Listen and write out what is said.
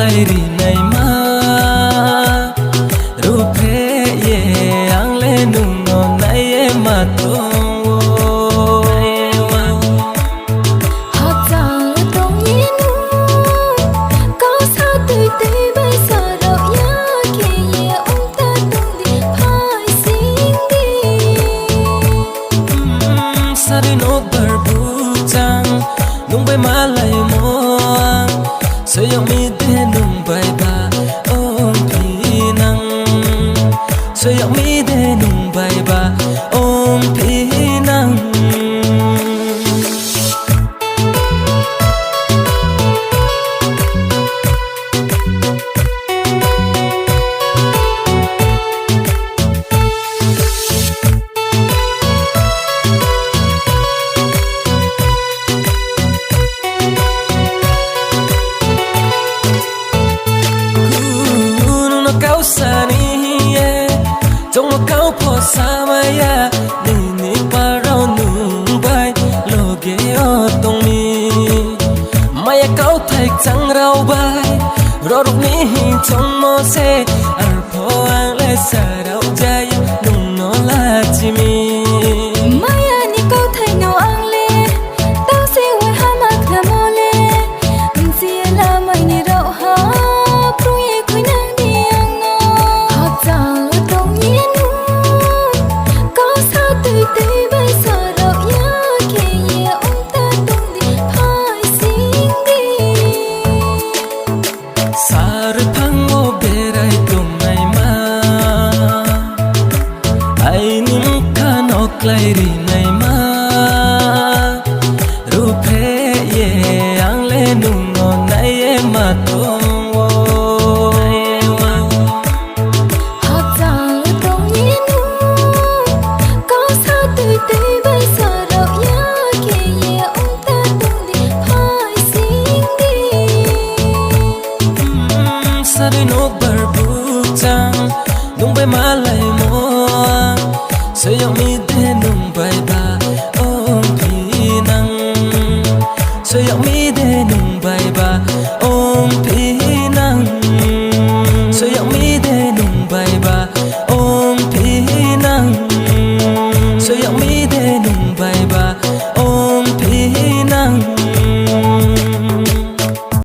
lại đi này mà ru phê ye ang lên nung non này em mà thôi nung bay má lại muang sayang mi de nung bay ba ôm phi nang sayang mi de nung bay ba ôm phi nang trong một câu po sa maya ni ni parao nung bay lo ge o tong mi maya câu thạch trăng rau bay ro rục ni trong mơ se ar po ang le sa rau jay nung no la chi mi maya ni câu thạch ngầu ang le tao se wa ha ma kha mo le si la mai ni rau ha prung ye khoi nang di ang no ha chang lại đi này mà ru phê ye ang lên nung non này em mà thôi sa đi nốt bờ bút trăng nung bay má lại muang sayang mi de nung bay ba